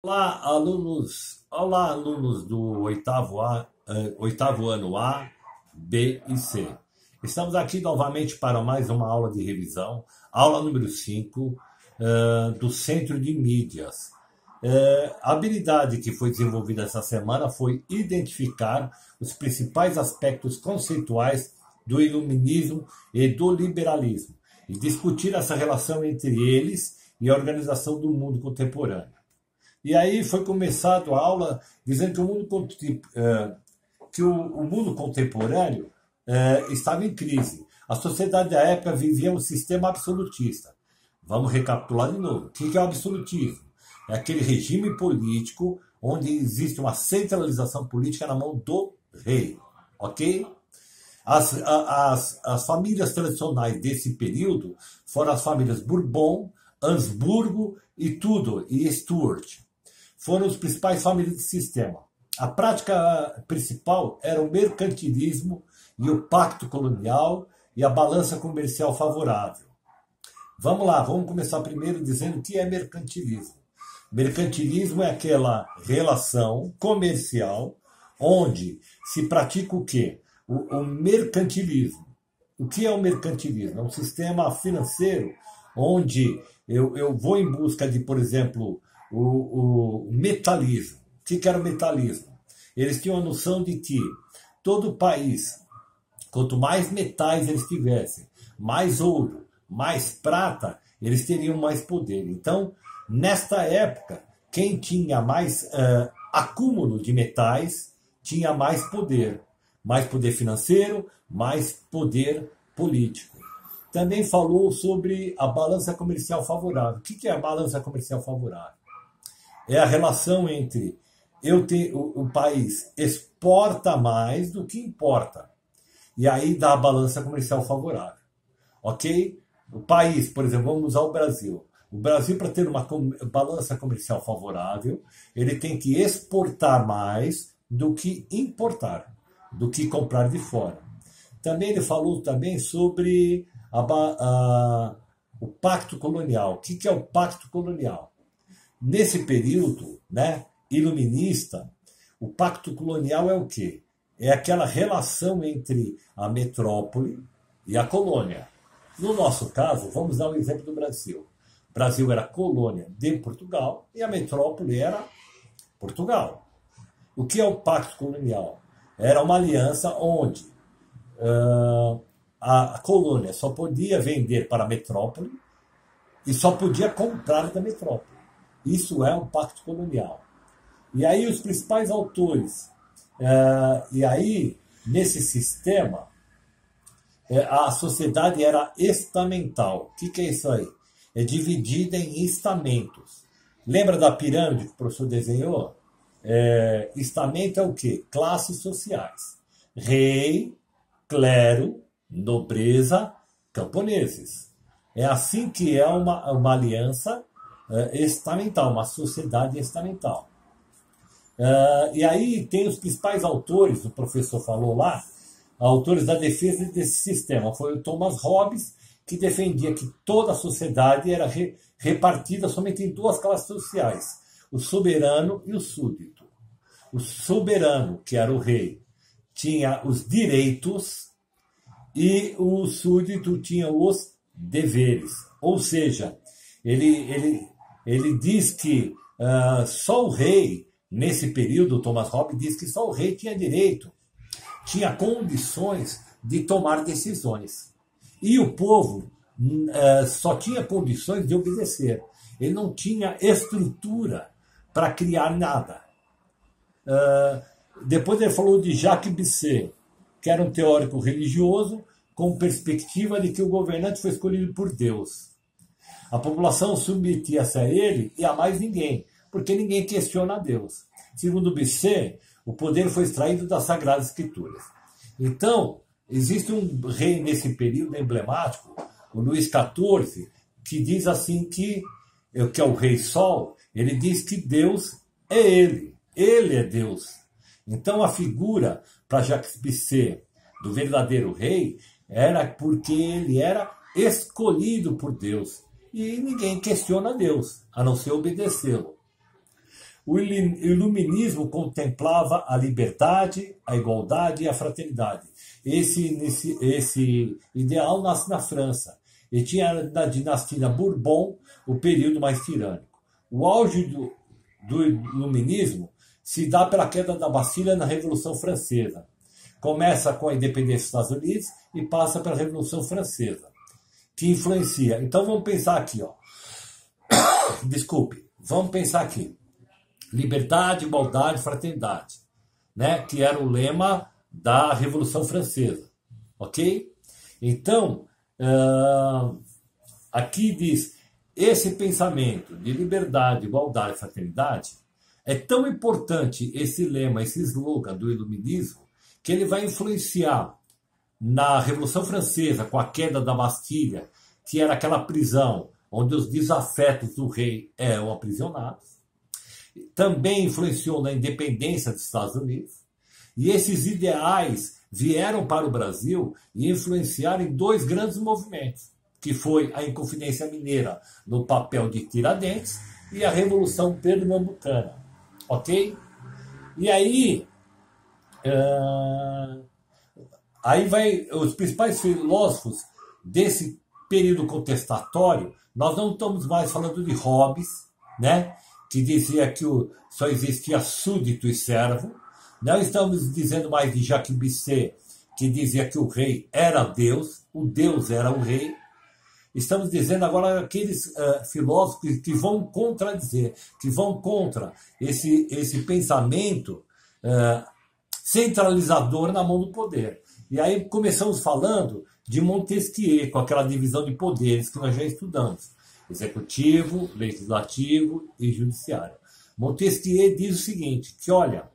Olá, alunos do oitavo ano A, B e C. Estamos aqui novamente para mais uma aula de revisão, aula número 5 do Centro de Mídias. A habilidade que foi desenvolvida essa semana foi identificar os principais aspectos conceituais do iluminismo e do liberalismo, e discutir essa relação entre eles e a organização do mundo contemporâneo. E aí foi começado a aula dizendo que o mundo contemporâneo estava em crise. A sociedade da época vivia um sistema absolutista. Vamos recapitular de novo. O que é o absolutismo? É aquele regime político onde existe uma centralização política na mão do rei. Ok? As famílias tradicionais desse período foram as famílias Bourbon, Habsburgo e Tudor e Stuart. Foram as principais famílias do sistema. A prática principal era o mercantilismo e o pacto colonial e a balança comercial favorável. Vamos lá, vamos começar primeiro dizendo o que é mercantilismo. Mercantilismo é aquela relação comercial onde se pratica o quê? O mercantilismo. O que é o mercantilismo? É um sistema financeiro onde eu vou em busca de, por exemplo, o metalismo. O que era o metalismo? Eles tinham a noção de que todo país, quanto mais metais eles tivessem, mais ouro, mais prata, eles teriam mais poder. Então, nesta época, quem tinha mais acúmulo de metais tinha mais poder financeiro, mais poder político. Também falou sobre a balança comercial favorável. O que é a balança comercial favorável? É a relação entre o país exporta mais do que importa. E aí dá a balança comercial favorável. Ok? O país, por exemplo, vamos usar o Brasil. O Brasil, para ter uma balança comercial favorável, ele tem que exportar mais do que importar, do que comprar de fora. Também ele falou também sobre o pacto colonial. O que é o pacto colonial? Nesse período, iluminista, o pacto colonial é o quê? É aquela relação entre a metrópole e a colônia. No nosso caso, vamos dar um exemplo do Brasil. O Brasil era colônia de Portugal e a metrópole era Portugal. O que é o pacto colonial? Era uma aliança onde a colônia só podia vender para a metrópole e só podia comprar da metrópole. Isso é um pacto colonial. E aí os principais autores, e aí nesse sistema, a sociedade era estamental. O que é isso aí? É dividida em estamentos. Lembra da pirâmide que o professor desenhou? Estamento é o quê? Classes sociais. Rei, clero, nobreza, camponeses. É assim que é uma aliança estamental, uma sociedade estamental. E aí tem os principais autores, o professor falou lá, autores da defesa desse sistema. Foi o Thomas Hobbes, que defendia que toda a sociedade era repartida somente em duas classes sociais, o soberano e o súdito. O soberano, que era o rei, tinha os direitos e o súdito tinha os deveres. Ou seja, ele diz que só o rei, nesse período, Thomas Hobbes diz que só o rei tinha direito, tinha condições de tomar decisões. E o povo só tinha condições de obedecer. Ele não tinha estrutura para criar nada. Depois ele falou de Jacques Bisset, que era um teórico religioso com perspectiva de que o governante foi escolhido por Deus. A população submetia-se a ele e a mais ninguém, porque ninguém questiona Deus. Segundo Bisset, o poder foi extraído das Sagradas Escrituras. Então, existe um rei nesse período emblemático, o Luís XIV, que diz assim que é o Rei Sol, ele diz que Deus é ele é Deus. Então a figura para Jacques Bisset do verdadeiro rei era porque ele era escolhido por Deus. E ninguém questiona Deus, a não ser obedecê-lo. O iluminismo contemplava a liberdade, a igualdade e a fraternidade. Esse ideal nasce na França e tinha na dinastia Bourbon o período mais tirânico. O auge do iluminismo se dá pela queda da Bastilha na Revolução Francesa. Começa com a independência dos Estados Unidos e passa pela Revolução Francesa, que influencia. Então vamos pensar aqui, ó. Desculpe, vamos pensar aqui. Liberdade, igualdade, fraternidade, né? Que era o lema da Revolução Francesa, ok? Então, aqui diz, esse pensamento de liberdade, igualdade e fraternidade é tão importante, esse lema, esse slogan do iluminismo, que ele vai influenciar na Revolução Francesa, com a queda da Bastilha, que era aquela prisão onde os desafetos do rei eram aprisionados. Também influenciou na independência dos Estados Unidos. E esses ideais vieram para o Brasil e influenciaram em dois grandes movimentos, que foi a Inconfidência Mineira no papel de Tiradentes e a Revolução Pernambucana. Ok? E aí, os principais filósofos desse período contestatório, nós não estamos mais falando de Hobbes, né, que dizia que só existia súdito e servo. Não estamos dizendo mais de Jacques Bisset, que dizia que o rei era Deus, o Deus era o rei. Estamos dizendo agora aqueles filósofos que vão contradizer, que vão contra esse pensamento centralizador na mão do poder. E aí começamos falando de Montesquieu, com aquela divisão de poderes que nós já estudamos. Executivo, legislativo e judiciário. Montesquieu diz o seguinte, que olha,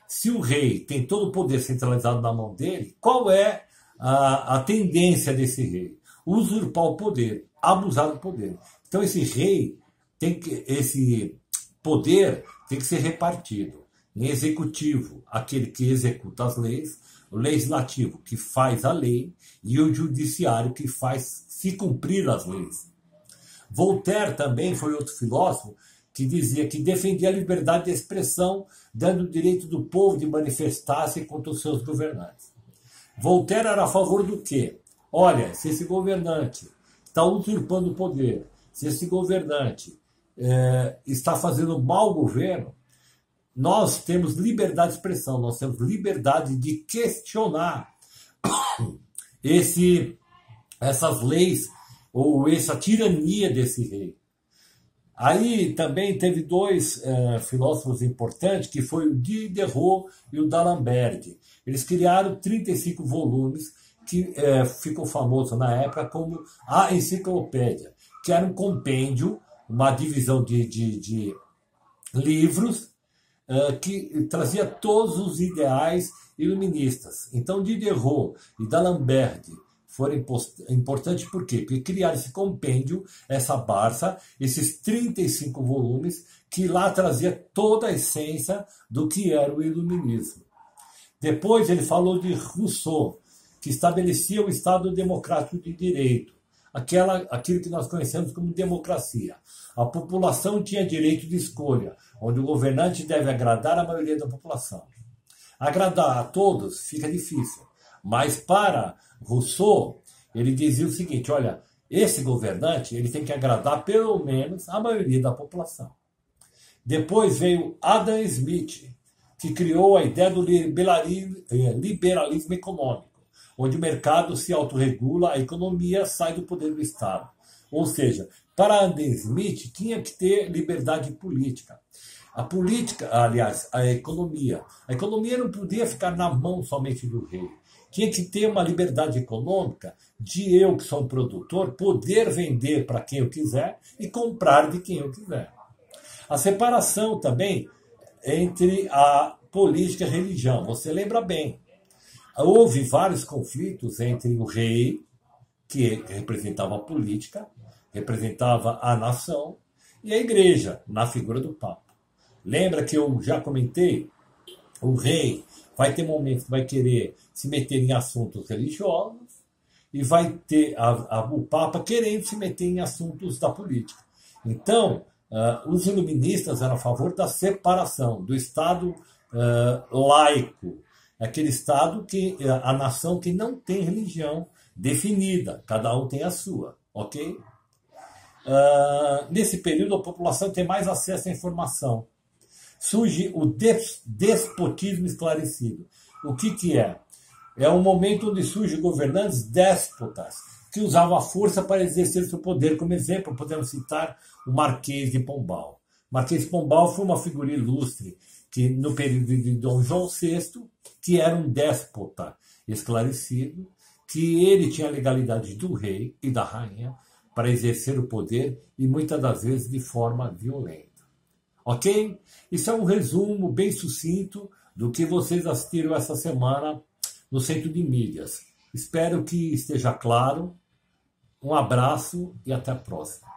se o rei tem todo o poder centralizado na mão dele, qual é a tendência desse rei? Usurpar o poder, abusar do poder. Então esse rei, esse poder tem que ser repartido. Em executivo, aquele que executa as leis, o legislativo, que faz a lei, e o judiciário, que faz se cumprir as leis. Voltaire também foi outro filósofo que dizia que defendia a liberdade de expressão, dando o direito do povo de manifestar-se contra os seus governantes. Voltaire era a favor do quê? Olha, se esse governante está usurpando o poder, se esse governante está fazendo mau governo, nós temos liberdade de expressão, nós temos liberdade de questionar essas leis ou essa tirania desse rei. Aí também teve dois filósofos importantes, que foi o Diderot e o D'Alembert. Eles criaram 35 volumes, que ficou famoso na época como a Enciclopédia, que era um compêndio, uma divisão de livros, que trazia todos os ideais iluministas. Então Diderot e D'Alembert foram importantes por quê? Porque criaram esse compêndio, essa Barça, esses 35 volumes, que lá trazia toda a essência do que era o iluminismo. Depois ele falou de Rousseau, que estabelecia o Estado Democrático de Direito, aquilo que nós conhecemos como democracia. A população tinha direito de escolha, onde o governante deve agradar a maioria da população. Agradar a todos fica difícil, mas para Rousseau, ele dizia o seguinte, olha, esse governante ele tem que agradar pelo menos a maioria da população. Depois veio Adam Smith, que criou a ideia do liberalismo econômico, onde o mercado se autorregula, a economia sai do poder do Estado. Ou seja, para Adam Smith tinha que ter liberdade política. A política, aliás, a economia não podia ficar na mão somente do rei. Tinha que ter uma liberdade econômica de eu, que sou um produtor, poder vender para quem eu quiser e comprar de quem eu quiser. A separação também entre a política e a religião. Você lembra bem, houve vários conflitos entre o rei, que representava a política, representava a nação, e a igreja, na figura do Papa. Lembra que eu já comentei? O rei vai ter momentos que vai querer se meter em assuntos religiosos e vai ter o Papa querendo se meter em assuntos da política. Então, Os iluministas eram a favor da separação do Estado laico, aquele Estado que a nação que não tem religião definida, cada um tem a sua, ok? Nesse período, a população tem mais acesso à informação. Surge o despotismo esclarecido. O que é? É um momento onde surgem governantes déspotas, que usavam a força para exercer seu poder. Como exemplo, podemos citar o Marquês de Pombal. Marquês de Pombal foi uma figura ilustre que, no período de Dom João VI, que era um déspota esclarecido, que ele tinha a legalidade do rei e da rainha para exercer o poder e muitas das vezes de forma violenta. Ok? Isso é um resumo bem sucinto do que vocês assistiram essa semana no Centro de Mídias. Espero que esteja claro. Um abraço e até a próxima.